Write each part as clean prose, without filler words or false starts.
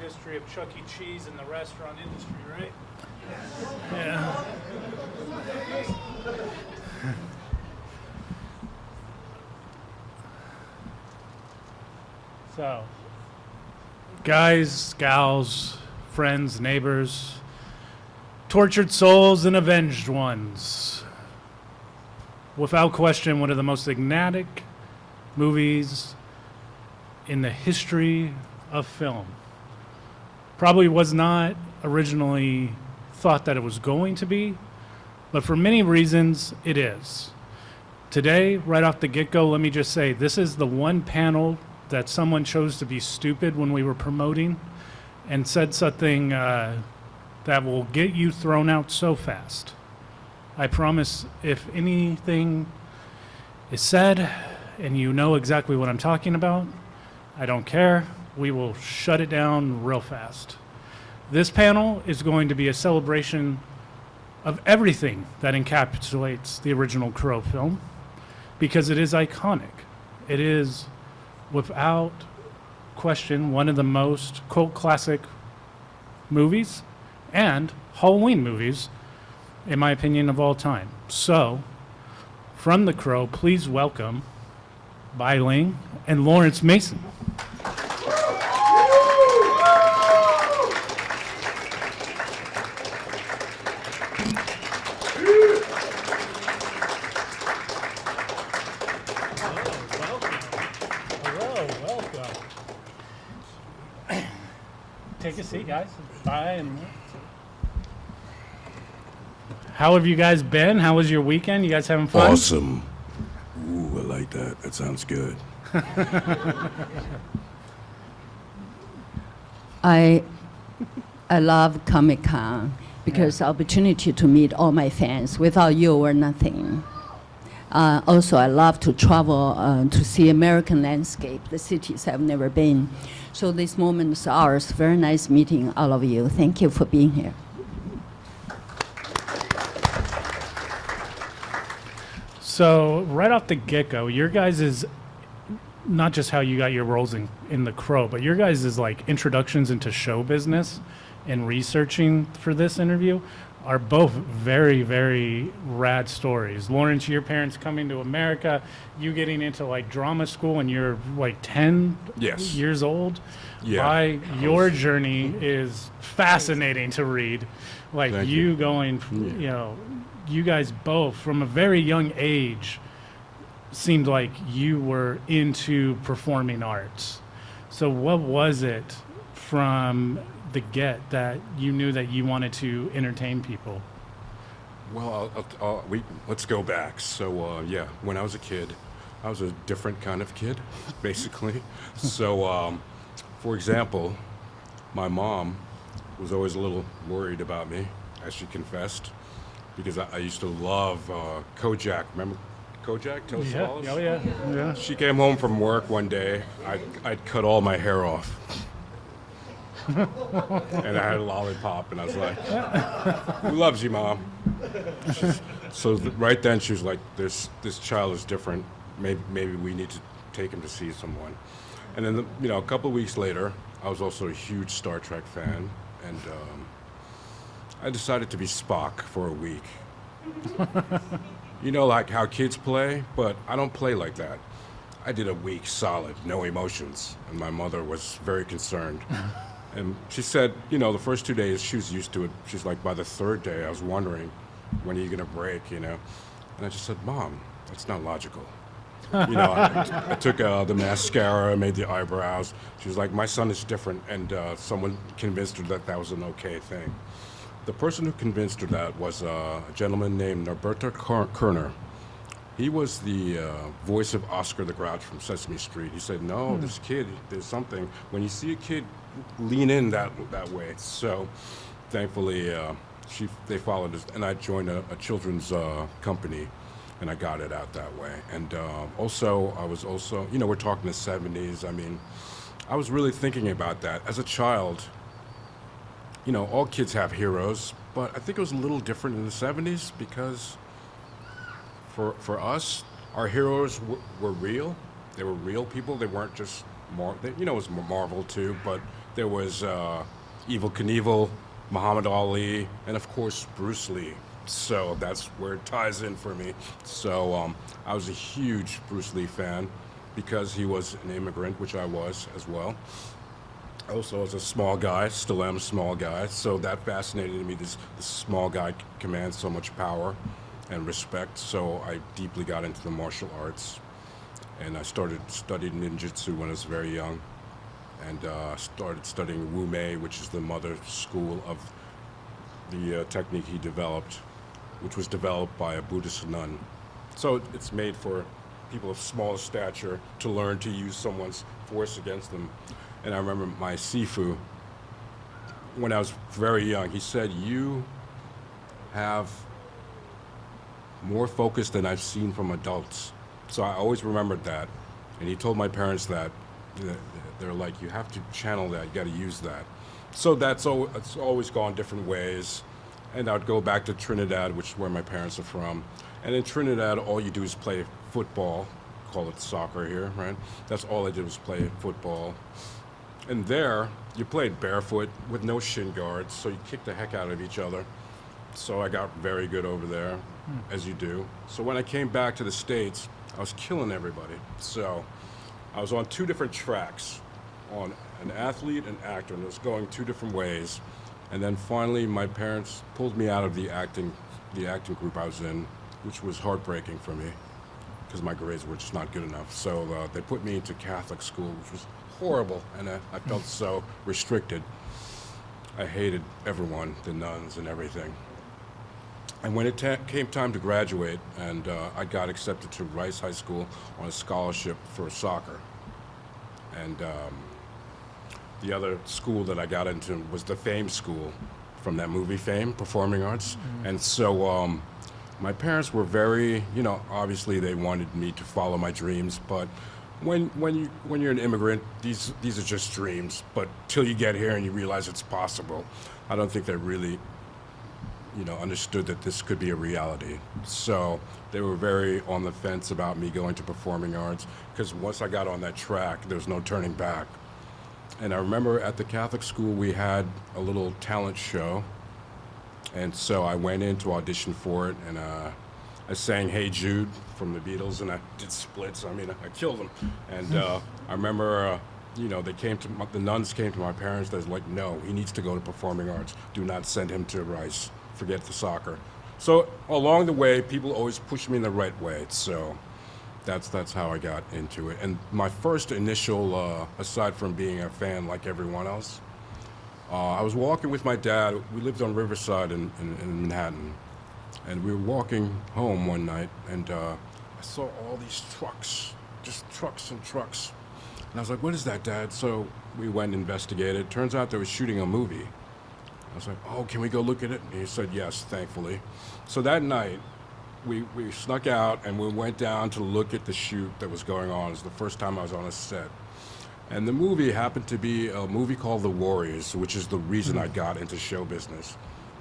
history of Chuck E. Cheese in the restaurant industry, right? Yeah. So, guys, gals, friends, neighbors, tortured souls, and avenged ones. Without question, one of the most enigmatic movies in the history of film. Probably was not originally thought that it was going to be, but for many reasons, it is. Today, right off the get-go, let me just say, this is the one panel that someone chose to be stupid when we were promoting and said something that will get you thrown out so fast. I promise if anything is said and you know exactly what I'm talking about, I don't care. We will shut it down real fast. This panel is going to be a celebration of everything that encapsulates the original Crow film because it is iconic. It is, without question, one of the most cult classic movies and Halloween movies, in my opinion, of all time. So, from The Crow, please welcome Bai Ling and Laurence Mason. Take a seat, guys. Bye. And how have you guys been? How was your weekend? You guys having fun? Awesome. Ooh, I like that. That sounds good. I love Comic-Con because opportunity to meet all my fans. Without you, we're nothing. Also, I love to travel to see American landscape, the cities I've never been. So this moment is ours. Very nice meeting all of you. Thank you for being here. So right off the get-go, your guys is not just how you got your roles in The Crow, but your guys is like introductions into show business and researching for this interview are both very, very rad stories. Laurence, your parents coming to America, you getting into like drama school when you're like 10 years old. Yeah. Your journey is fascinating to read. Like Thank you you. going, you know, you guys both from a very young age seemed like you were into performing arts. So what was it from the get that you knew that you wanted to entertain people? Well, let's go back. So, when I was a kid, I was a different kind of kid, basically. So, for example, my mom was always a little worried about me, as she confessed, because I used to love Kojak. Remember Kojak? Toast Yeah. She came home from work one day. I'd cut all my hair off. And I had a lollipop, and I was like, "Who loves you, Mom?" Right then, she was like, "This child is different. Maybe we need to take him to see someone." And then, a couple of weeks later, I was also a huge Star Trek fan, and I decided to be Spock for a week. Like how kids play, but I don't play like that. I did a week solid, no emotions, and my mother was very concerned. And she said, the first 2 days she was used to it. She's like, by the third day, I was wondering, when are you going to break, And I just said, Mom, that's not logical. I took the mascara, made the eyebrows. She was like, my son is different, and someone convinced her that that was an okay thing. The person who convinced her that was a gentleman named Norberto Kerner. He was the voice of Oscar the Grouch from Sesame Street. He said, no, this kid, there's something. When you see a kid, lean in that way. So thankfully, they followed us, and I joined a children's company, and I got it out that way. And I was also, we're talking the 70s. I mean, I was really thinking about that. As a child, all kids have heroes, but I think it was a little different in the 70s because for us, our heroes were real. They were real people. They weren't just it was Marvel too, but There was Evel Knievel, Muhammad Ali, and of course Bruce Lee. So that's where it ties in for me. So I was a huge Bruce Lee fan because he was an immigrant, which I was as well. Also, as a small guy, still am a small guy, so that fascinated me. This small guy commands so much power and respect, so I deeply got into the martial arts. And I started studying ninjutsu when I was very young, and started studying Wu Mei, which is the mother school of the technique he developed, which was developed by a Buddhist nun. So it's made for people of small stature to learn to use someone's force against them. And I remember my Sifu, when I was very young, he said, "You have more focus than I've seen from adults." So I always remembered that. And he told my parents that. They're like, "You have to channel that, you got to use that." So it's always gone different ways. And I'd go back to Trinidad, which is where my parents are from. And in Trinidad, all you do is play football. Call it soccer here, right? That's all I did was play football. And there, you played barefoot with no shin guards, so you kicked the heck out of each other. So I got very good over there, as you do. So when I came back to the States, I was killing everybody. So I was on two different tracks, on an athlete and actor, and it was going two different ways. And then finally, my parents pulled me out of the acting group I was in, which was heartbreaking for me, because my grades were just not good enough. So they put me into Catholic school, which was horrible, and I felt so restricted. I hated everyone, the nuns and everything. And when it came time to graduate, and I got accepted to Rice High School on a scholarship for soccer. And the other school that I got into was the Fame School, from that movie Fame, Performing Arts. And so my parents were very, obviously they wanted me to follow my dreams, but when you're an immigrant, these are just dreams. But till you get here and you realize it's possible, I don't think they really, understood that this could be a reality. So they were very on the fence about me going to performing arts, because once I got on that track, there was no turning back. And I remember at the Catholic school we had a little talent show, and so I went in to audition for it, and I sang "Hey Jude" from the Beatles, and I did splits. I mean, I killed them. And I remember, the nuns came to my parents. They was like, "No, he needs to go to performing arts. Do not send him to Rice. Forget the soccer." So along the way, people always pushed me in the right way. So that's how I got into it. And my first initial, aside from being a fan like everyone else, I was walking with my dad. We lived on Riverside in Manhattan. And we were walking home one night, and I saw all these trucks, just trucks and trucks. And I was like, "What is that, Dad?" So we went and investigated. Turns out they were shooting a movie. I was like, "Oh, can we go look at it?" And he said, "Yes," thankfully. So that night, we snuck out, and we went down to look at the shoot that was going on. It was the first time I was on a set. And the movie happened to be a movie called The Warriors, which is the reason I got into show business.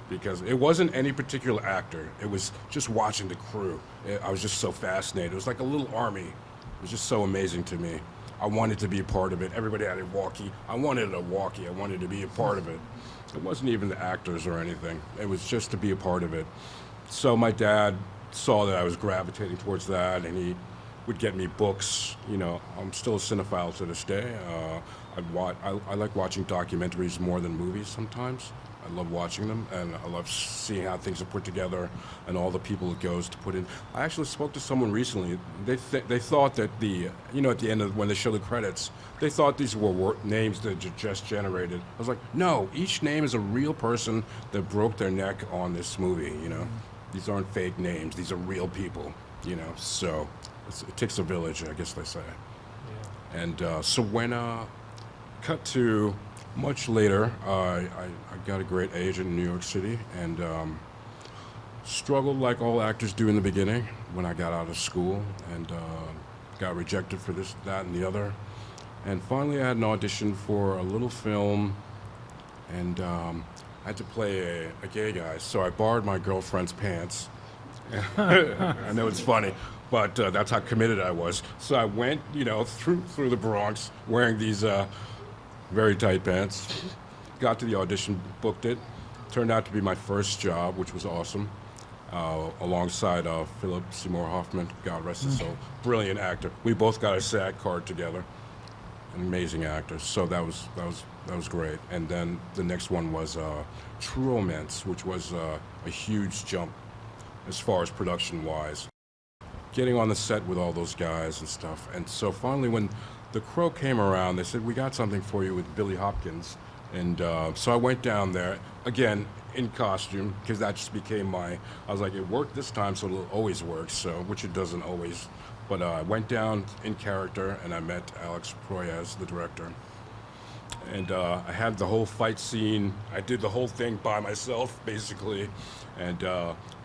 Because it wasn't any particular actor. It was just watching the crew. I was just so fascinated. It was like a little army. It was just so amazing to me. I wanted to be a part of it. Everybody had a walkie. I wanted a walkie. I wanted to be a part of it. It wasn't even the actors or anything. It was just to be a part of it. So my dad saw that I was gravitating towards that, and he would get me books. I'm still a cinephile to this day. I like watching documentaries more than movies sometimes. I love watching them, and I love seeing how things are put together and all the people it goes to put in. I actually spoke to someone recently. They thought that at the end of when they show the credits, they thought these were names that just generated. I was like, no, each name is a real person that broke their neck on this movie. These aren't fake names. These are real people. So it takes a village, I guess they say. Yeah. And so when cut to much later, I got a great agent in New York City, and struggled like all actors do in the beginning when I got out of school, and got rejected for this, that, and the other. And finally I had an audition for a little film, and I had to play a gay guy, so I borrowed my girlfriend's pants. I know it's funny, but that's how committed I was. So I went, through the Bronx wearing these very tight pants. Got to the audition, booked it. Turned out to be my first job, which was awesome. Alongside Philip Seymour Hoffman, God rest his soul, brilliant actor. We both got a SAG card together. An amazing actor. So that was great. And then the next one was True Romance, which was a huge jump as far as production-wise. Getting on the set with all those guys and stuff. And so finally, when The Crow came around, they said, "We got something for you with Billy Hopkins." And so I went down there, again, in costume, because that just became I was like, it worked this time, so it'll always work, so, which it doesn't always. But I went down in character, and I met Alex Proyas, the director. And I had the whole fight scene. I did the whole thing by myself, basically. And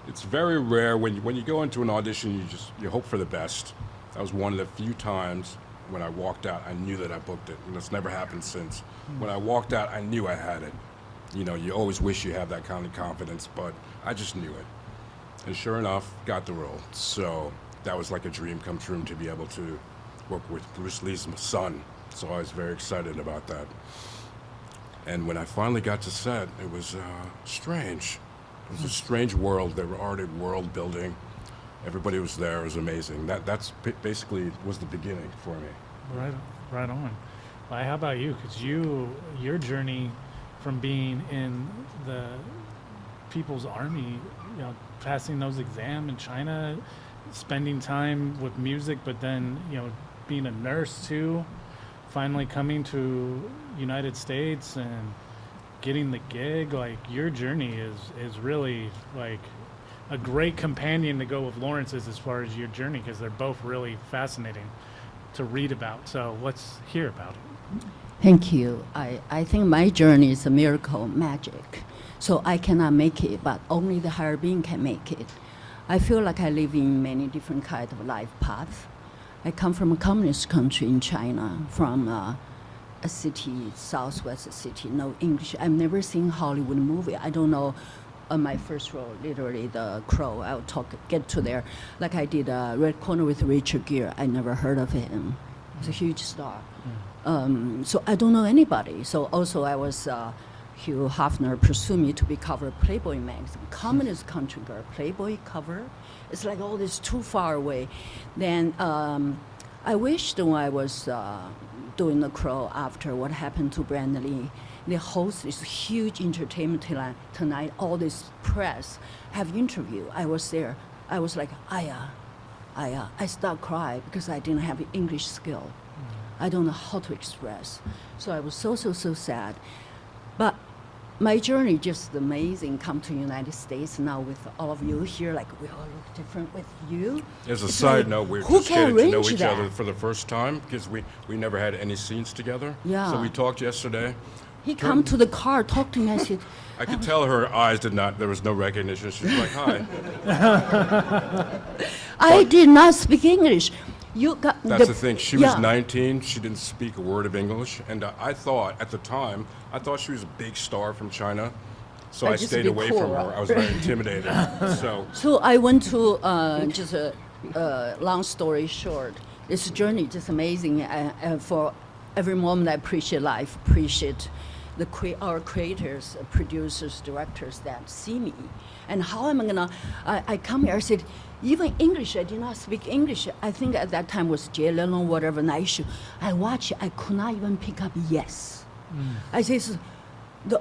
it's very rare when you go into an audition, you hope for the best. That was one of the few times when I walked out, I knew that I booked it, and it's never happened since. When I walked out, I knew I had it. You know, you always wish you have that kind of confidence, but I just knew it. And sure enough, got the role. So that was like a dream come true to be able to work with Bruce Lee's son. So I was very excited about that. And when I finally got to set, it was strange. It was a strange world. They were already world building. Everybody was there. It was amazing. That's basically was the beginning for me. Right on. Well, how about you? Because your journey from being in the People's Army, you know, passing those exams in China, spending time with music, but then, you know, being a nurse too, finally coming to United States and getting the gig, like your journey is really like a great companion to go with Lawrence's as far as your journey, because they're both really fascinating to read about. So let's hear about it. Thank you. I think my journey is a miracle magic. So I cannot make it, but only the higher being can make it. I feel like I live in many different kind of life paths. I come from a communist country in China, from a city, southwest city, no English. I've never seen Hollywood movie. I don't know. My first role, literally The Crow. I'll get to there. Like I did Red Corner with Richard Gere. I never heard of him. He's a huge star. So I don't know anybody. So also I was, Hugh Hefner pursued me to be cover of Playboy magazine. Communist country girl, Playboy cover. It's like, oh, this too far away. Then I wished when I was doing The Crow after what happened to Brandon Lee, they host this huge entertainment tonight, all this press have interview. I was there. I was like, I started crying because I didn't have English skill. I don't know how to express. So I was so sad. But my journey just amazing. Come to United States now with all of you here, like we all look different with you. As a It's side like, note, we're who just can getting to know arrange each that? other for the first time because we never had any scenes together. Yeah. So we talked yesterday. He come to the car, talk to me. I said, I could tell her eyes did not, there was no recognition. She's like, hi. I did not speak English. You got That's the thing. She was yeah. 19. She didn't speak a word of English. And I thought, at the time, she was a big star from China. So I just stayed be away cool, from her. right? I was very intimidated. So I went to just a long story short. This journey just amazing. For every moment, I appreciate life. Appreciate our creators, producers, directors that see me, and how am I gonna? I come here. I said, even English. I did not speak English. I think at that time was Jay Leno, whatever. Nice show. I watched. I could not even pick up yes. I said, the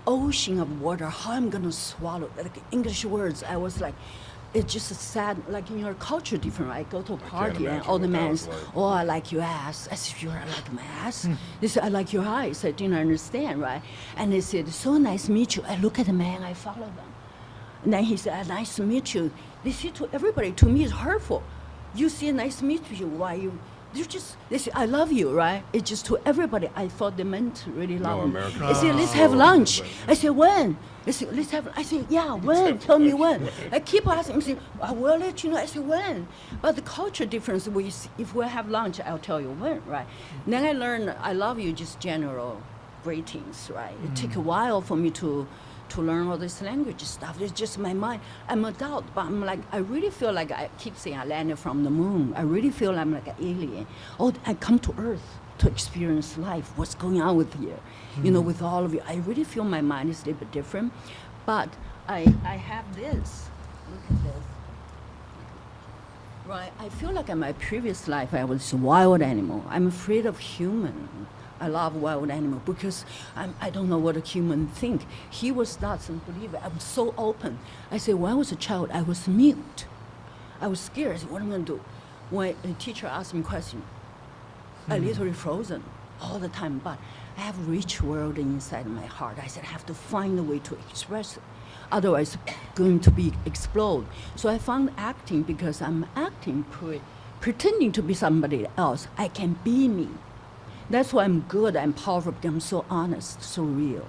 ocean of water. How I'm gonna swallow like English words? I was like. It's just sad, like in your culture different, right? Go to a party and all the men, oh, I like your ass. I said, you like my ass? They said, I like your eyes. I didn't understand, right? And they said, so nice to meet you. I look at the man, I follow them. And then he said, nice to meet you. They say to everybody, to me it's hurtful. You say nice to meet you, why you? They say, I love you, right? It's just to everybody. I thought they meant really love me. They said, let's have lunch. I said, when? They said, let's have, I said, yeah, when? Tell me when. I keep asking, I say, I will let you know. I said, when? But the culture difference, if we have lunch, I'll tell you when, right? Then I learned, I love you, just general greetings, right? It took a while for me to learn all this language stuff. It's just my mind. I'm an adult, but I'm like, I really feel like I keep saying I landed from the moon. I really feel I'm like an alien. Oh, I come to Earth. to experience life, what's going on with here, you know, with all of you. I really feel my mind is a little bit different, but I have this. Look at this. Right, I feel like in my previous life I was a wild animal. I'm afraid of human. I love wild animal because I don't know what a human think. He was doesn't believe it. I'm so open. I say when I was a child, I was mute. I was scared. I said, what am I going to do? When a teacher asked me a question, I literally frozen all the time. But I have a rich world inside my heart. I said I have to find a way to express it. Otherwise, going to be explode. So I found acting because I'm acting, pretending to be somebody else. I can be me. That's why I'm good, I'm powerful, because I'm so honest, so real.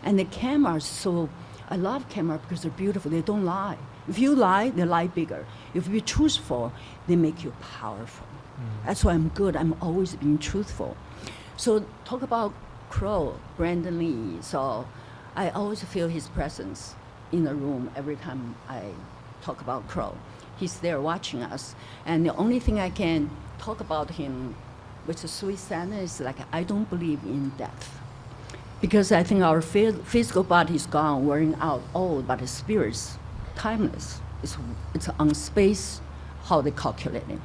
And the cameras, so I love camera because they're beautiful, they don't lie. If you lie, they lie bigger. If you're truthful, they make you powerful. That's why I'm good, I'm always being truthful. So talk about Crow, Brandon Lee. So I always feel his presence in the room every time I talk about Crow. He's there watching us. And the only thing I can talk about him with the sweet sadness is like, I don't believe in death. Because I think our physical body is gone, wearing out, old, but the spirit's timeless. It's on space, how they calculate it.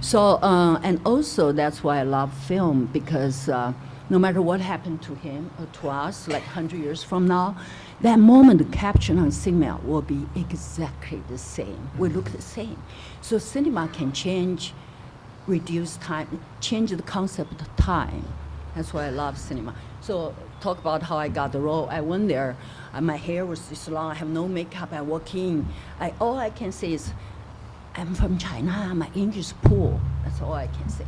So, and also that's why I love film, because no matter what happened to him or to us, like 100 years from now, that moment captured on cinema will be exactly the same. We look the same. So cinema can change, reduce time, change the concept of time. That's why I love cinema. So talk about how I got the role. I went there, my hair was this long, I have no makeup, I walk in. All I can say is, I'm from China, my English is poor. That's all I can say.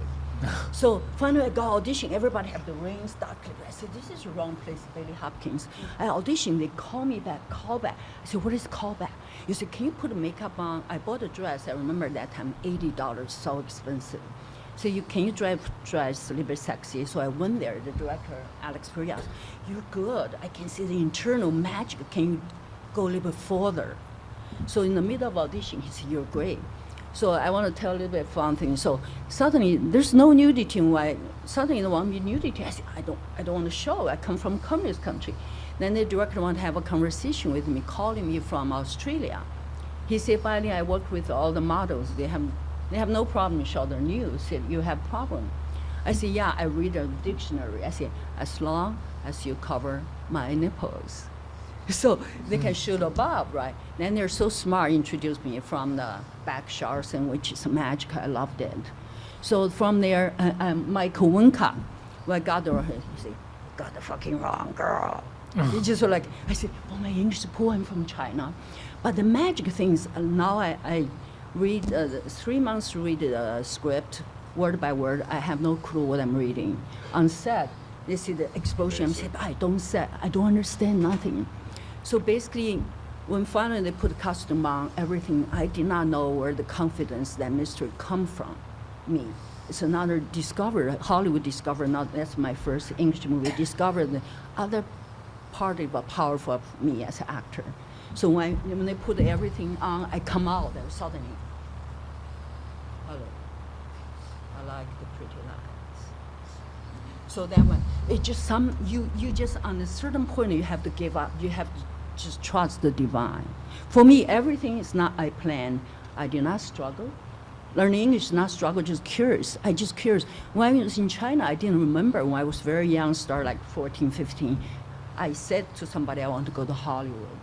So finally I got audition, everybody have the rings, dark lip. I said, this is the wrong place, Bailey Hopkins. I auditioned, they call me back, call back. I said, what is call back? You said, can you put makeup on? I bought a dress, I remember that time, $80, so expensive. So can you dress a little bit sexy? So I went there, the director, Alex Perias, you're good. I can see the internal magic. Can you go a little bit further? So in the middle of audition, he said, you're great. So I want to tell a little bit fun thing. So suddenly, there's no nudity. Why? Suddenly they want me nudity. I said, I don't want to show. I come from communist country. Then the director want to have a conversation with me, calling me from Australia. He said, Bai Ling, I work with all the models. They have no problem show their news. Said, you have problem. I said, yeah, I read a dictionary. I said, as long as you cover my nipples. So they can shoot above, right? Then they're so smart, introduced me from the back shower scene, which is magic. I loved it. So from there, Michael Winka, when I got there, he said, you got the fucking wrong girl. It's just like, I said, oh, my English is poor, I'm from China. But the magic things, now I read, 3 months to read the script, word by word. I have no clue what I'm reading. On set, they see the explosion. I said, I don't understand nothing. So basically, when finally they put the costume on, everything, I did not know where the confidence, that mystery come from me. It's another discovery, Hollywood discovered, that's my first English movie, discovered the other part of powerful of me as an actor. So when they put everything on, I come out and suddenly, hello, I like the pretty lights. So that one, it just you just on a certain point you have to give up. You have to just trust the divine. For me, everything is not I plan. I did not struggle. Learning English is not struggle, just curious. I just curious. When I was in China, I didn't remember when I was very young, start like 14, 15. I said to somebody, I want to go to Hollywood.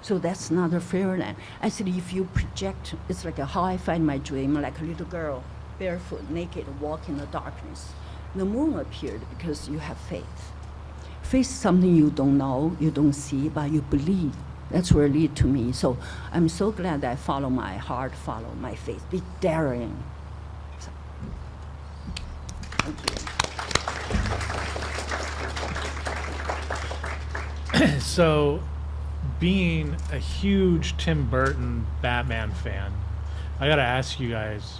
So that's not a fairyland. I said, if you project, it's like how I find my dream, like a little girl, barefoot, naked, walk in the darkness. The moon appeared because you have faith. Faith is something you don't know, you don't see, but you believe. That's where it lead to me. So I'm so glad that I follow my heart, follow my faith, be daring. So, thank you. So, being a huge Tim Burton Batman fan, I gotta ask you guys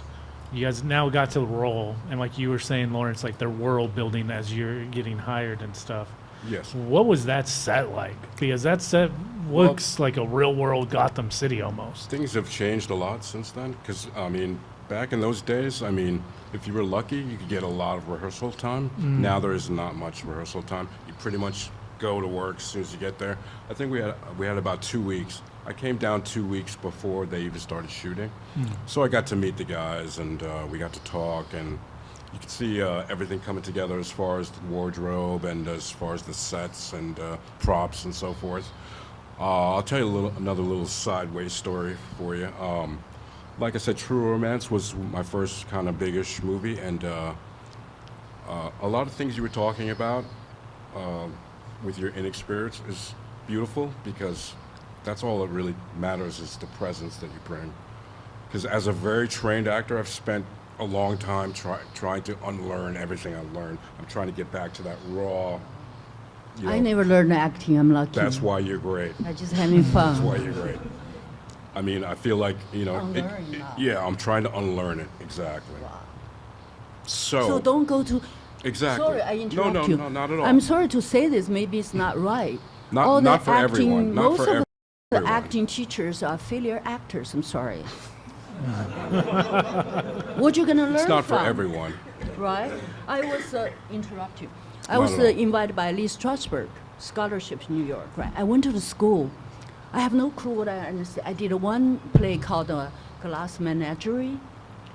now got to the role, and like you were saying, Laurence, like they're world building as you're getting hired and stuff. Yes. What was that set like? Because that set looks like a real world Gotham City almost. Things have changed a lot since then, because, I mean, back in those days, I mean, if you were lucky, you could get a lot of rehearsal time. Now there is not much rehearsal time. You pretty much go to work as soon as you get there. I think we had about 2 weeks. I came down 2 weeks before they even started shooting. So I got to meet the guys, and we got to talk, and you could see everything coming together as far as the wardrobe and as far as the sets and props and so forth. I'll tell you another little sideways story for you. Like I said, True Romance was my first kind of biggish movie, and a lot of things you were talking about with your inexperience is beautiful, because that's all that really matters, is the presence that you bring. Because as a very trained actor, I've spent a long time trying to unlearn everything I learned. I'm trying to get back to that raw. I never learned acting. I'm lucky. That's why you're great. I'm just having fun. That's why you're great. I mean, I feel like, Unlearn now. yeah, I'm trying to unlearn it, exactly. Wow. So So don't go to. exactly. Sorry, I interrupt no, you. No, not at all. I'm sorry to say this. Maybe it's not right. Not- All not the for acting, everyone, not most for of the everyone. acting teachers are failure actors. I'm sorry. What you gonna learn It's not for from? everyone. Right? I was interrupt you. I Not was at all. invited by Lee Strasberg scholarship in New York. Right? I went to the school. I have no clue what I understand. I did one play called Glass Menagerie.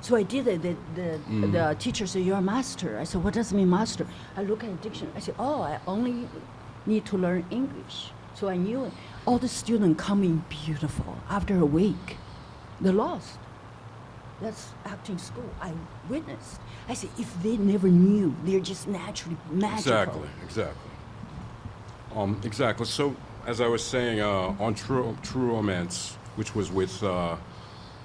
So I did it. The teacher said, "You're a master." I said, "What does it mean, master?" I look at the dictionary. I said, "Oh, I only need to learn English." So I knew it. All the students coming beautiful after a week. They're lost. That's acting school. I witnessed. I said, if they never knew, they're just naturally magical. Exactly. Exactly. So, as I was saying, on True Romance, which was with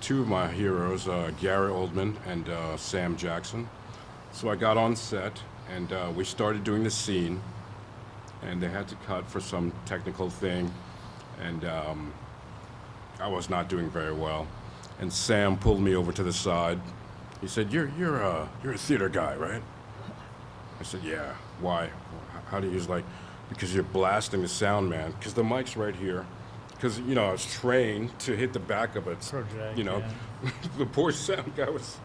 two of my heroes, Gary Oldman and Sam Jackson. So I got on set, and we started doing the scene, and they had to cut for some technical thing, and I was not doing very well. And Sam pulled me over to the side. He said, "You're a theater guy, right?" I said, "Yeah." "Why? How do you?" He's like, "Because you're blasting the sound, man. Because the mic's right here. Because I was trained to hit the back of it. Project, The poor sound guy was,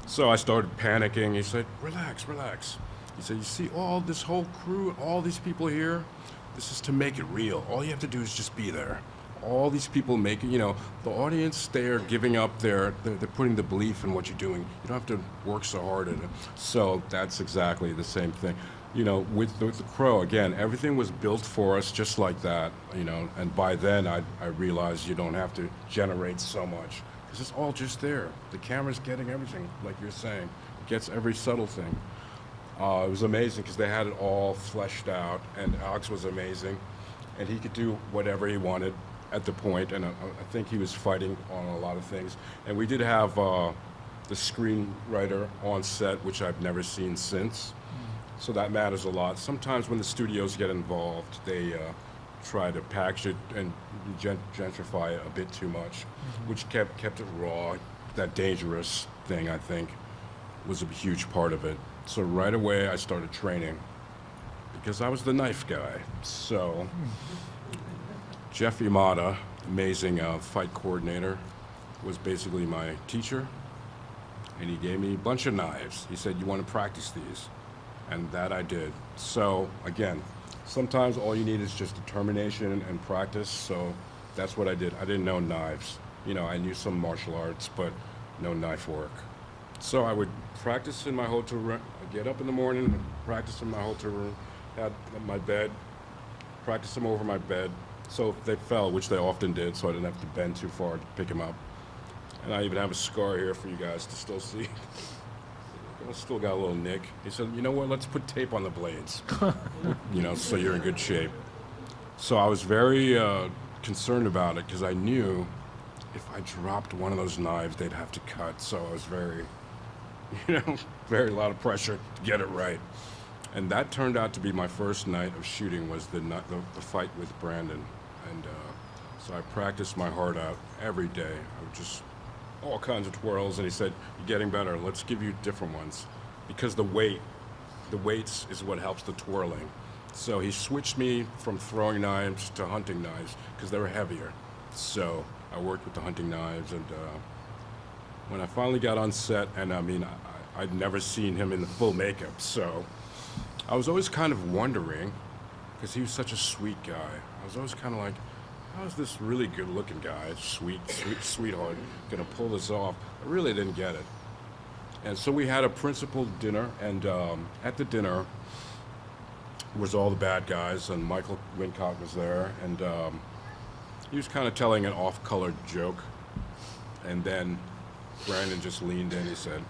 So I started panicking. He said, "Relax, relax." He said, "You see all this whole crew, all these people here. This is to make it real. All you have to do is just be there. All these people making, the audience, they're giving up they're putting the belief in what you're doing. You don't have to work so hard at it." So that's exactly the same thing. With the Crow, again, everything was built for us just like that, and by then I realized you don't have to generate so much, because it's all just there. The camera's getting everything, like you're saying. It gets every subtle thing. It was amazing because they had it all fleshed out, and Alex was amazing, and he could do whatever he wanted at the point, and I think he was fighting on a lot of things. And we did have the screenwriter on set, which I've never seen since. So that matters a lot. Sometimes when the studios get involved, they try to package it and gentrify it a bit too much, which kept it raw. That dangerous thing, I think, was a huge part of it. So right away I started training, because I was the knife guy. So Jeff Yamada, amazing fight coordinator, was basically my teacher, and he gave me a bunch of knives. He said, "You want to practice these?" And that I did. So again, sometimes all you need is just determination and practice. So that's what I did. I didn't know knives. I knew some martial arts, but no knife work. So I would practice in my hotel room. I'd get up in the morning and practice in my hotel room, had my bed, practice them over my bed. So if they fell, which they often did, so I didn't have to bend too far to pick them up. And I even have a scar here for you guys to still see. I still got a little nick. He said, "You know what, let's put tape on the blades, so you're in good shape." So I was very concerned about it, because I knew if I dropped one of those knives, they'd have to cut. So I was very, very lot of pressure to get it right. And that turned out to be my first night of shooting, was the fight with Brandon. And so I practiced my heart out every day. I would just all kinds of twirls, and he said, "You're getting better. Let's give you different ones, because the weights is what helps the twirling." So he switched me from throwing knives to hunting knives, because they were heavier. So I worked with the hunting knives, and when I finally got on set, and I mean, I'd never seen him in the full makeup, so I was always kind of wondering, because he was such a sweet guy. I was always kind of like, how is this really good-looking guy, sweetheart, gonna pull this off? I really didn't get it. And so we had a principal dinner, and at the dinner was all the bad guys, and Michael Wincott was there, and he was kind of telling an off-colored joke, and then Brandon just leaned in. He said,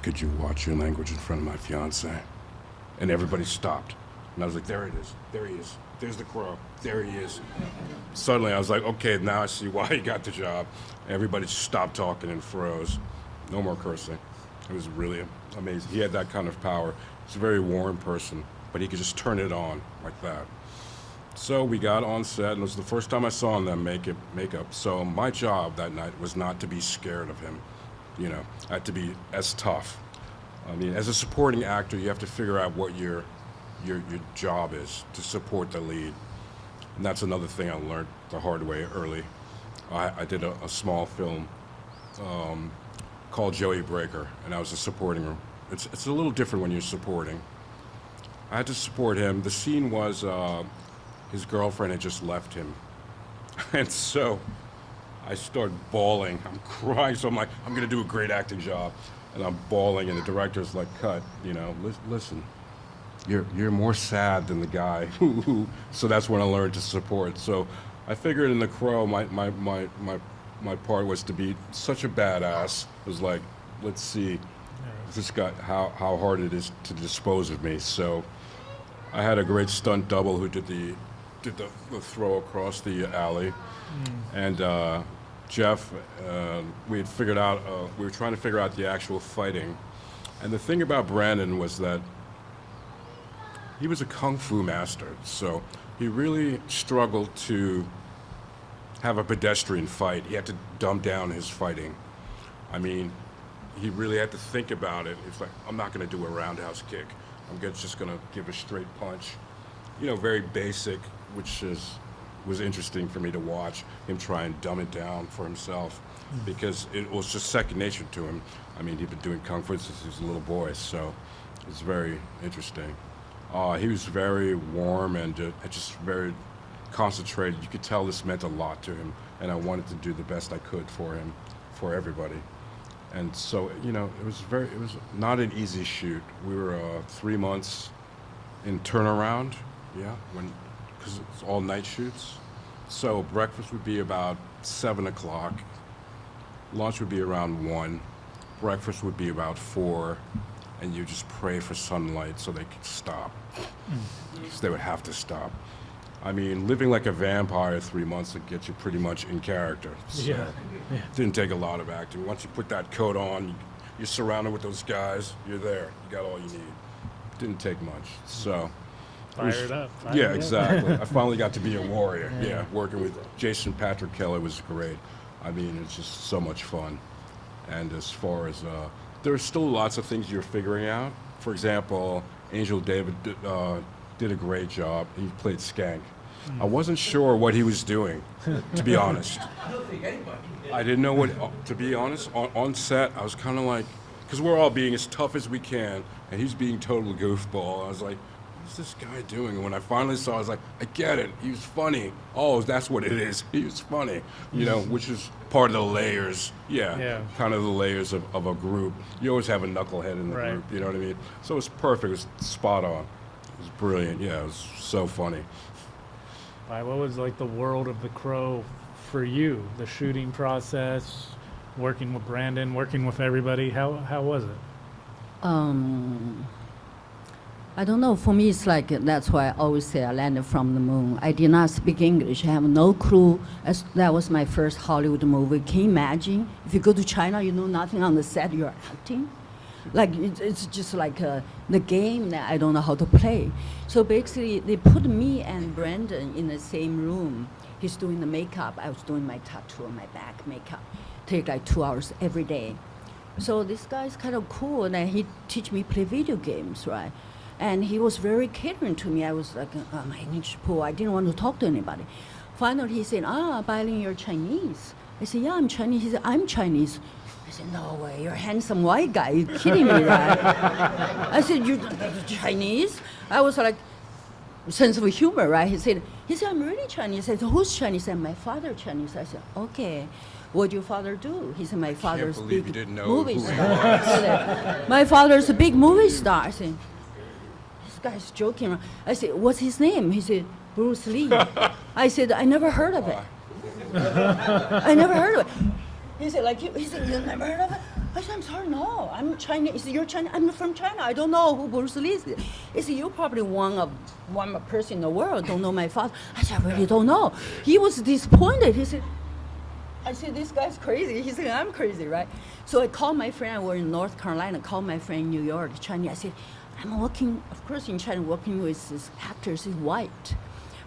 "Could you watch your language in front of my fiance?" And everybody stopped, and I was like, "There it is. There he is. There's the crow. There he is." Suddenly, I was like, "Okay, now I see why he got the job." Everybody just stopped talking and froze. No more cursing. It was really amazing. He had that kind of power. He's a very warm person, but he could just turn it on like that. So we got on set, and it was the first time I saw him then makeup. So my job that night was not to be scared of him. You know, I had to be as tough. I mean, as a supporting actor, you have to figure out what your job is to support the lead. And that's another thing I learned the hard way early. I did a small film called Joey Breaker, and I was a supporting him. It's a little different when you're supporting. I had to support him. The scene was his girlfriend had just left him. And so I started bawling. I'm crying, so I'm like, I'm going to do a great acting job. And I'm bawling, and the director's like, cut, you know, listen. You're more sad than the guy who. So that's when I learned to support. So I figured in The Crow, my part was to be such a badass. It was like, let's see this guy, how hard it is to dispose of me. So I had a great stunt double who did the throw across the alley, and Jeff, we were trying to figure out the actual fighting, and the thing about Brandon was that he was a kung fu master, so he really struggled to have a pedestrian fight. He had to dumb down his fighting. I mean, he really had to think about it. It's like, I'm not going to do a roundhouse kick. Just going to give a straight punch. You know, very basic, which was interesting for me to watch him try and dumb it down for himself, because it was just second nature to him. I mean, he'd been doing kung fu since he was a little boy, so it's very interesting. He was very warm and just very concentrated. You could tell this meant a lot to him, and I wanted to do the best I could for him, for everybody. And so, you know, it was not an easy shoot. We were 3 months in turnaround, because it's all night shoots. So breakfast would be about 7 o'clock, lunch would be around 1, breakfast would be about 4, and you just pray for sunlight so they could stop, because they would have to stop. I mean, living like a vampire 3 months would get you pretty much in character. So it didn't take a lot of acting. Once you put that coat on, you're surrounded with those guys, you're there. You got all you need. Didn't take much. So Fired up. Exactly. I finally got to be a warrior. Yeah, working with Jason Patrick Kelly was great. I mean, it's just so much fun. And as far as, there's still lots of things you're figuring out. For example, Angel David did a great job. He played Skank. I wasn't sure what he was doing, to be honest. I don't think anybody did. I didn't know what, to be honest, on set, I was kind of like, because we're all being as tough as we can, and he's being total goofball. I was like, what's this guy doing? And when I finally saw, I was like, I get it. He was funny. Oh, that's what it is. He was funny, you know, which is part of the layers. Yeah. Kind of the layers of a group. You always have a knucklehead in the group, you know what I mean? So it was perfect. It was spot on. It was brilliant. Yeah, it was so funny. What was like the world of The Crow for you? The shooting process, working with Brandon, working with everybody. How was it? I don't know. For me, it's like, that's why I always say I landed from the moon. I did not speak English. I have no clue. That was my first Hollywood movie. Can you imagine? If you go to China, you know nothing on the set, you're acting. Like, it's just like the game that I don't know how to play. So basically, they put me and Brandon in the same room. He's doing the makeup. I was doing my tattoo on my back makeup. Take like 2 hours every day. So this guy's kind of cool, and then he teach me play video games, right? And he was very catering to me. I was like, my English poor. I didn't want to talk to anybody. Finally, he said, Bai Ling, you're Chinese. I said, yeah, I'm Chinese. He said, I'm Chinese. I said, no way, you're a handsome white guy. You kidding me, right? I said, you're Chinese? I was like, sense of humor, right? He said, I'm really Chinese. I said, who's Chinese? I said, my father Chinese. I said, okay. What your father do? He said, my father's Can't believe big you didn't know movie who he star. was. I said, my father's a big movie star. I said, this guy's joking around. I said, what's his name? He said, Bruce Lee. I said, I never heard of it. I never heard of it. He said, he said, you never heard of it? I said, I'm sorry, no. I'm Chinese. He said, you're Chinese? I'm from China. I don't know who Bruce Lee is. He said, you're probably one person in the world don't know my father. I said, I really don't know. He was disappointed. He said, I said, this guy's crazy. He said, I'm crazy, right? So I called my friend. We're in North Carolina. Called my friend in New York, Chinese. I said, I'm working, of course, in China, working with this actor. He's white.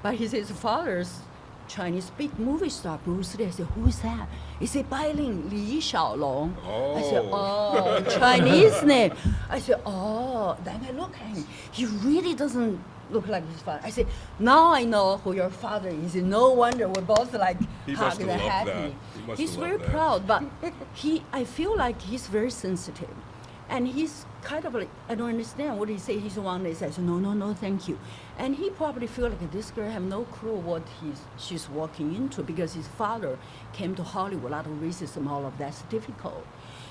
But he said his father's Chinese big movie star, Bruce Lee. I said, who is that? He said, Bai Ling, Li Xiaolong. Oh. I said, oh, Chinese name. I said, oh. Then I look at him. He really doesn't look like his father. I said, now I know who your father is. He said, no wonder we're both like He must hugging have and loved happy. that. He must He's have very loved that. proud, but I feel like he's very sensitive. And he's kind of like, I don't understand what he say. He's the one that says, no, thank you. And he probably feel like this girl have no clue what she's walking into because his father came to Hollywood, a lot of racism, all of that's difficult.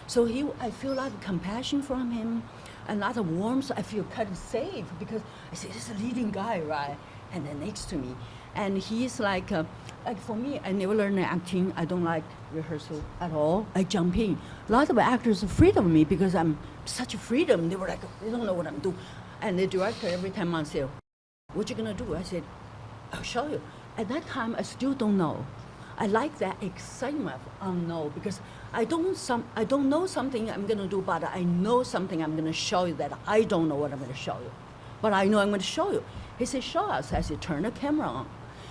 So I feel a lot of compassion from him, and a lot of warmth. I feel kind of safe because I say, this is a leading guy, right? And then next to me. And he's like for me, I never learned acting. I don't like rehearsal at all. I jump in. A lot of actors are afraid of me because I'm such a freedom. They were like, they don't know what I'm doing. And the director every time I say, what you gonna do? I said, I'll show you. At that time, I still don't know. I like that excitement of unknown because I don't know something I'm gonna do, but I know something I'm gonna show you that I don't know what I'm gonna show you. But I know I'm gonna show you. He said, show us. I said, turn the camera on.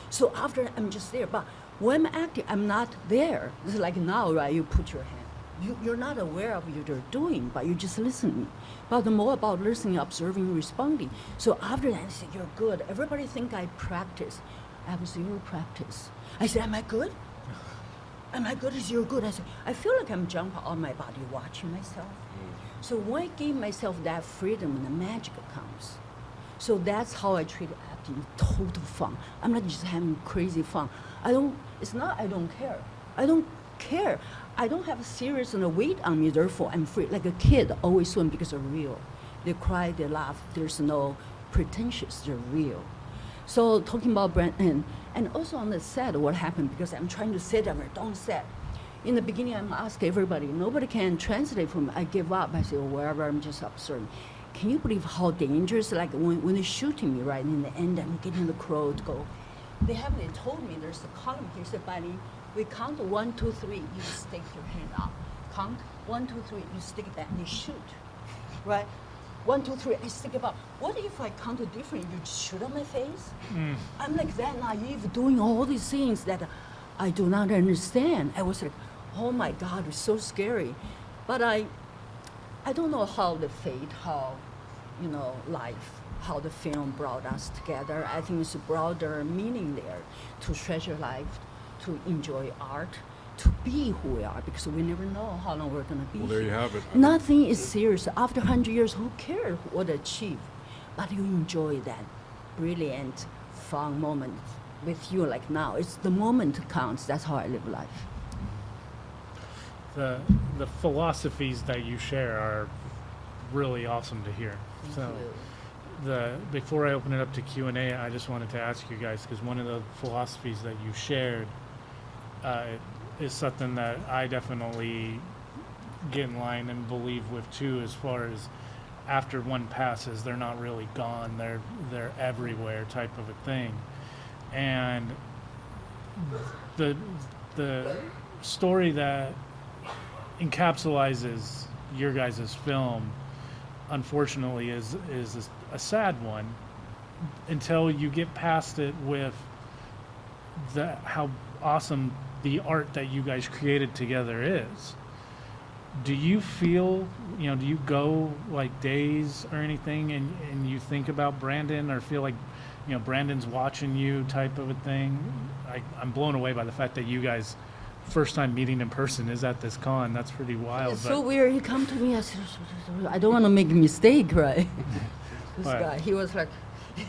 So after I'm just there, but when I'm acting, I'm not there. It's like now, right? You put your hand. You're not aware of what you're doing, but you just listening. But the more about listening, observing, responding. So after that, I said, you're good. Everybody think I practice. I have zero practice. I said, am I good? Am I good? Is you're good? I said, I feel like I'm jumping on my body, watching myself. So when I give myself that freedom, and the magic comes. So that's how I treat acting, total fun. I'm not just having crazy fun. It's not I don't care. I don't care. I don't have a serious and a weight on me, therefore I'm free. Like a kid, always swim because they're real. They cry, they laugh, there's no pretentious, they're real. So talking about brand, and also on the set, what happened, because I'm trying to set everywhere, don't set. In the beginning, I'm asking everybody, nobody can translate for me. I give up, I say, well, wherever, I'm just observing. Can you believe how dangerous, like when they're shooting me, right, in the end, I'm getting the crow to go. They told me there's a column here, said, Buddy, we count 1, 2, 3, you stick your hand up. Count 1, 2, 3, you stick it back, and you shoot, right? 1, 2, 3, I stick it up. What if I count it different, you just shoot on my face? I'm like that naive, doing all these things that I do not understand. I was like, oh my God, it's so scary. But I don't know how the fate, how, life, how the film brought us together. I think it's a broader meaning there to treasure life, to enjoy art, to be who we are, because we never know how long we're going to be. Well, there you have it. Nothing is serious. After 100 years, who cares what achieve? But you enjoy that brilliant, fun moment with you like now. It's the moment counts. That's how I live life. The philosophies that you share are really awesome to hear. Thank you. Before I open it up to Q&A, I just wanted to ask you guys, because one of the philosophies that you shared is something that I definitely get in line and believe with too, as far as after one passes, they're not really gone, they're everywhere type of a thing. And the story that encapsulates your guys' film, unfortunately, is a sad one until you get past it with how awesome the art that you guys created together is. Do you feel, do you go like days or anything and you think about Brandon, or feel like, Brandon's watching you type of a thing? I'm blown away by the fact that you guys first time meeting in person is at this con. That's pretty wild. It's so weird. He come to me. I said, I don't want to make a mistake, right? This Right. guy, he was like,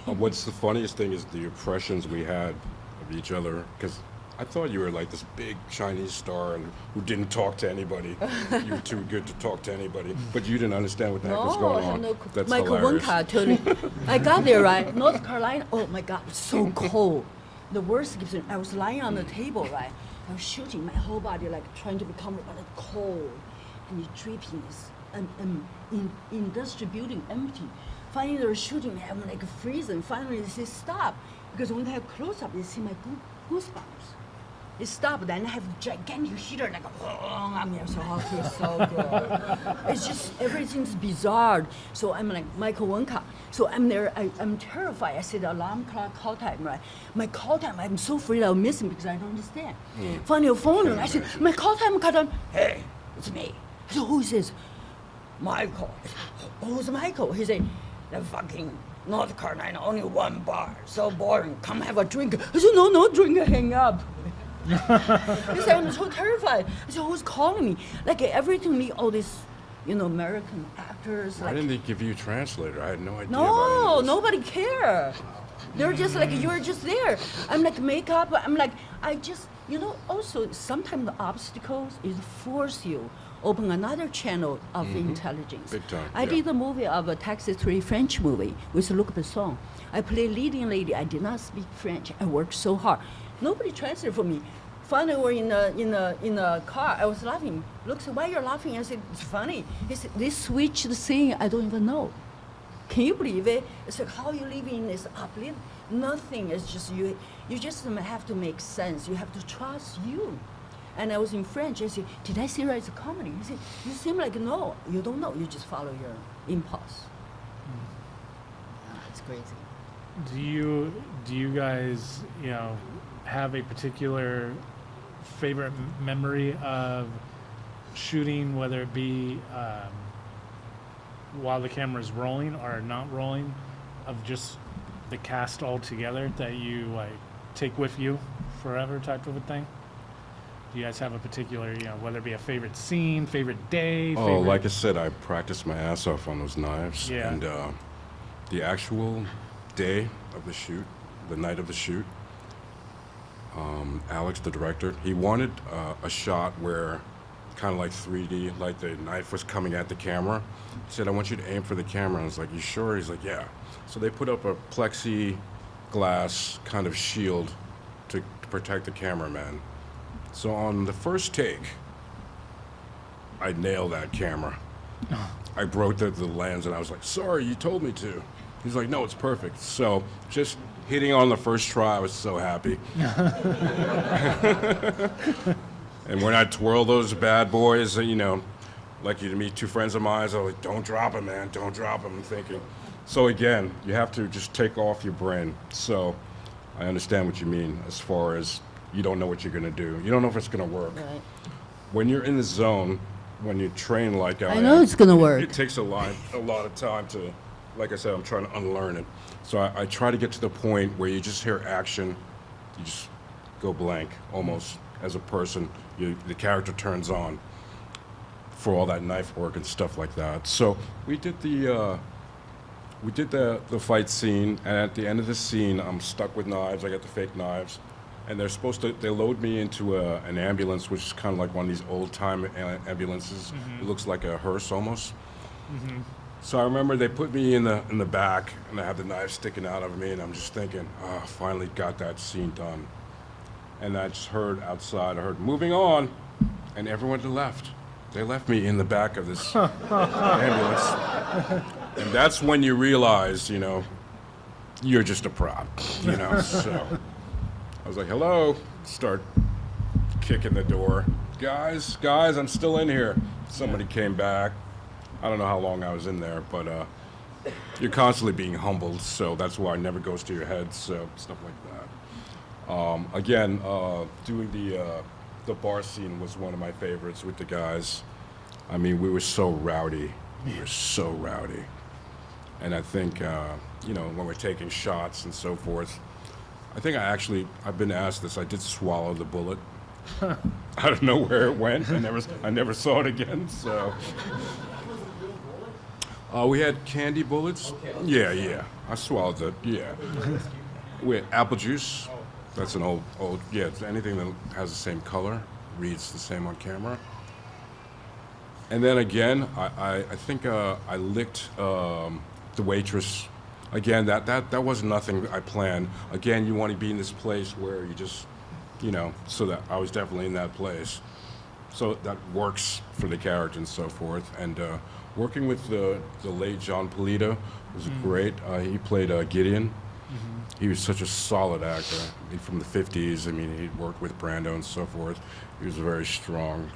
What's the funniest thing is the impressions we had of each other, because I thought you were like this big Chinese star and who didn't talk to anybody. You were too good to talk to anybody, but you didn't understand what the heck was no, going I have on. no. That's Michael hilarious. Wonka told me. I got there, right? North Carolina. Oh my God, it's so cold. The worst is I was lying on the table, right? I was shooting my whole body, like trying to become like cold, and it's dripping. In distributing empty. Finally, they're shooting me. I'm like freezing. Finally, they say stop, because when they have close up, they see my goosebumps. It stopped, then I have gigantic heater, like, I mean, so hot, it's so good. It's just, everything's bizarre. So I'm like, Michael Wonka. So I'm there, I'm terrified. I said, alarm clock, call time, right? My call time, I'm so afraid I'll miss him because I don't understand. Finally, phone ring. I said, my call time, hey, it's me. I said, who is this? Michael. Who's Michael? He said, the fucking North Carolina, only one bar. So boring. Come have a drink. I said, no drink, hang up. He said, I'm so terrified. I said, who's calling me? Like everything, me, all these, American actors. Why Like, didn't they give you a translator? I had no idea. no, about any of this. nobody care. They're just like, you're just there. I'm like, makeup. I'm like, I just, also sometimes the obstacles is force you open another channel of intelligence. Big time, I yeah. did a movie of a Taxi 3 French movie with Luc Besson. I played leading lady. I did not speak French. I worked so hard. Nobody translated for me. Finally, we're in a car. I was laughing. Look, said, why you're laughing? I said, it's funny. He said, they switched the scene. I don't even know. Can you believe it? It's like, how you living in this uplift? Nothing. It's just you just have to make sense. You have to trust you. And I was in French. I said, did I say it's a comedy? He said, you seem like, no, you don't know. You just follow your impulse. It's crazy. Do you guys, have a particular favorite memory of shooting, whether it be while the camera's rolling or not rolling, of just the cast all together that you like take with you forever type of a thing? Do you guys have a particular, whether it be a favorite scene, favorite day? Oh, favorite... like I said, I practiced my ass off on those knives. Yeah. And the actual day of the shoot, the night of the shoot, Alex, the director, he wanted a shot where kind of like 3D, like the knife was coming at the camera. He said, I want you to aim for the camera. I was like, you sure? He's like, yeah. So they put up a plexiglass kind of shield to protect the cameraman. So on the first take, I nailed that camera. I broke the lens and I was like, sorry, you told me to. He's like, no, it's perfect. So just hitting on the first try, I was so happy. And when I twirl those bad boys, like you to meet two friends of mine, I was like, don't drop him, man, don't drop him, I'm thinking. So again, you have to just take off your brain. So I understand what you mean as far as you don't know what you're gonna do. You don't know if it's gonna work. Right. When you're in the zone, when you train like I I know am, it's gonna work. it takes a lot of time to, like I said, I'm trying to unlearn it. So I try to get to the point where you just hear action, you just go blank almost as a person. The character turns on for all that knife work and stuff like that. So we did the fight scene, and at the end of the scene, I'm stuck with knives. I got the fake knives, and they load me into an ambulance, which is kind of like one of these old-time ambulances. It looks like a hearse almost. So I remember they put me in the back, and I have the knife sticking out of me, and I'm just thinking, oh, finally got that scene done. And I just heard outside, moving on, and everyone left. They left me in the back of this ambulance. And that's when you realize, you're just a prop, So I was like, hello, start kicking the door. Guys, I'm still in here. Somebody came back. I don't know how long I was in there, but you're constantly being humbled, so that's why it never goes to your head, so stuff like that. Again, doing the bar scene was one of my favorites with the guys. I mean, we were so rowdy. And I think, when we're taking shots and so forth, I think I've been asked this, I did swallow the bullet I don't know where it went. I never saw it again. So. We had candy bullets. Yeah. I swallowed that. Yeah. We had apple juice. That's an old. Yeah, it's anything that has the same color reads the same on camera. And then again, I think I licked the waitress. Again, that wasn't nothing I planned. Again, you want to be in this place where you just, so that I was definitely in that place. So that works for the character and so forth. And working with the late John Polito was great. He played Gideon. He was such a solid actor from the 50s. I mean, he'd worked with Brando and so forth. He was a very strong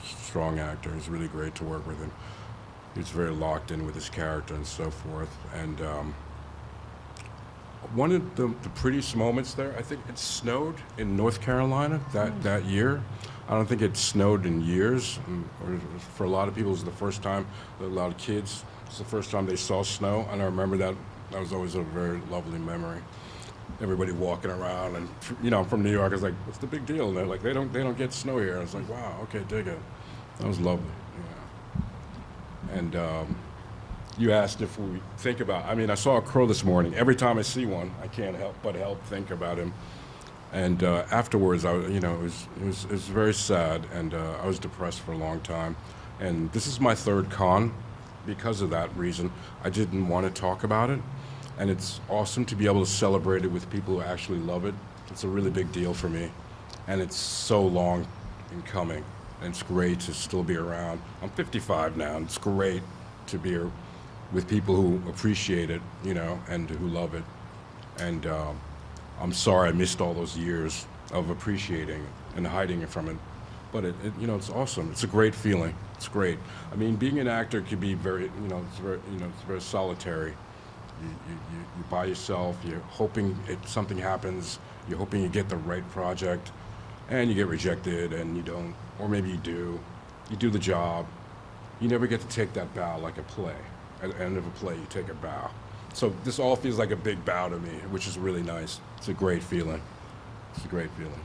actor. It was really great to work with him. He was very locked in with his character and so forth. And one of the prettiest moments there, I think it snowed in North Carolina that year. I don't think it snowed in years. Or for a lot of people, it was the first time, a lot of kids, it's the first time they saw snow. And I remember that was always a very lovely memory. Everybody walking around, and I'm from New York. I was like, "What's the big deal?" And they're like, "They don't get snow here." I was like, "Wow, okay, dig it." That was lovely. Yeah. And you asked if we think about. I mean, I saw a crow this morning. Every time I see one, I can't help but think about him. And afterwards, it was very sad, and I was depressed for a long time. And this is my third con, because of that reason. I didn't want to talk about it. And it's awesome to be able to celebrate it with people who actually love it. It's a really big deal for me. And it's so long in coming. And it's great to still be around. I'm 55 now, and it's great to be with people who appreciate it, and who love it. And I'm sorry I missed all those years of appreciating it and hiding it from it. But it's awesome. It's a great feeling. It's great. I mean, being an actor can be very, it's very solitary. You're by yourself, you're hoping something happens, you're hoping you get the right project, and you get rejected, and you don't, or maybe you do the job. You never get to take that bow like a play. At the end of a play, you take a bow. So this all feels like a big bow to me, which is really nice. It's a great feeling. It's a great feeling.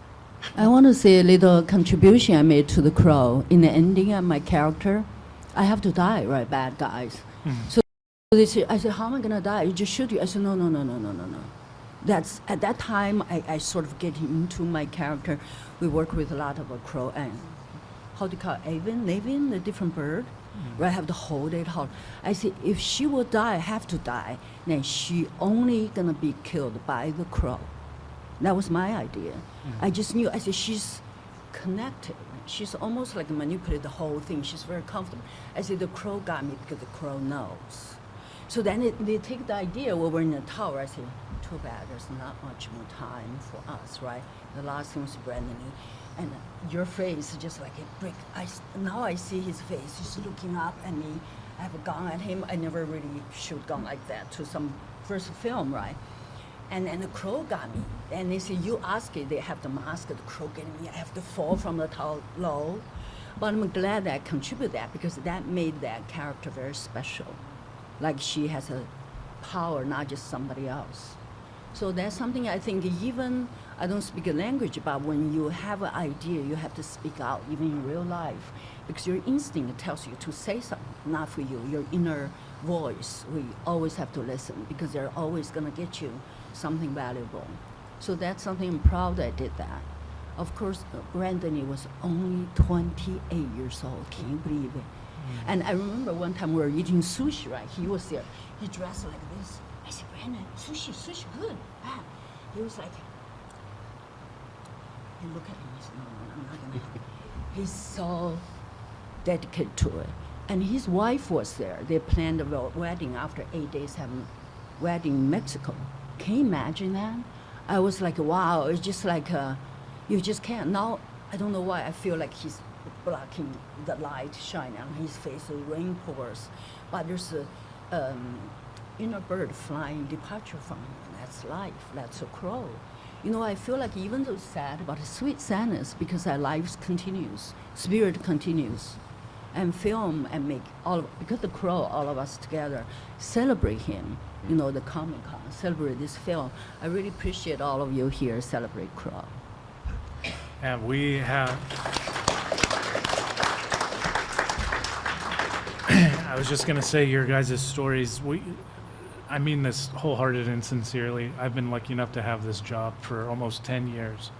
I want to say a little contribution I made to The Crow. In the ending of my character, I have to die, right, bad guys. So they say, I said, how am I going to die? You just shoot you. I said, no. That's, at that time, I sort of get into my character. We work with a lot of a crow and, how do you call it, Navin, the different bird. Right, I have to hold it hard. I said, if she will die, have to die, then she only going to be killed by the crow. That was my idea. I just knew, I said, she's connected. She's almost like manipulated the whole thing. She's very comfortable. I said, the crow got me because the crow knows. So then they take the idea, well, we're in the tower. I said, too bad, there's not much more time for us, right? The last thing was Brandon. And your face is just like a brick. Now I see his face. He's looking up at me. I have a gun at him. I never really shoot gun like that to some first film, right? And the crow got me. And they say, you ask it, they have the mask, the crow getting me. I have to fall from the tower low. But I'm glad that I contributed that because that made that character very special. Like she has a power, not just somebody else. So that's something I think even, I don't speak a language, but when you have an idea, you have to speak out, even in real life, because your instinct tells you to say something, not for you, your inner voice. We always have to listen because they're always going to get you something valuable. So that's something I'm proud I did that. Of course, Brandon was only 28 years old. Can you believe it? And I remember one time we were eating sushi, right? He was there. He dressed like this. I said, Brandon, sushi, good. Ah. He was like, he looked at me, he said, no, I'm not gonna. He's so dedicated to it. And his wife was there. They planned a wedding after 8 days having wedding in Mexico. Can you imagine that? I was like, wow, it's just like, you just can't. Now, I don't know why I feel like he's blocking the light shining on his face, the rain pours. But there's a bird flying departure from him. That's life, that's a crow. I feel like even though it's sad, but it's sweet sadness because our lives continues, spirit continues. And film and make because the crow, all of us together, celebrate him, the Comic Con, celebrate this film. I really appreciate all of you here celebrate Crow. And we have. I was just gonna say your guys' stories. I mean this wholehearted and sincerely. I've been lucky enough to have this job for almost 10 years,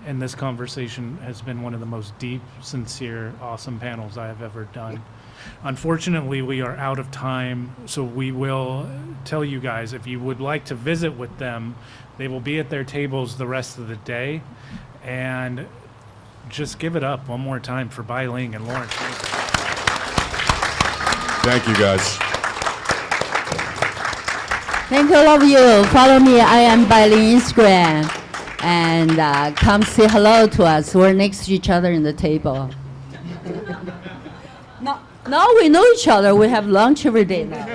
and this conversation has been one of the most deep, sincere, awesome panels I have ever done. Unfortunately, we are out of time, so we will tell you guys if you would like to visit with them, they will be at their tables the rest of the day. And just give it up one more time for Bai Ling and Laurence Mason. Thank you, guys. Thank all of you. Follow me. I am Bai Ling Instagram. And come say hello to us. We're next to each other in the table. Now we know each other. We have lunch every day now.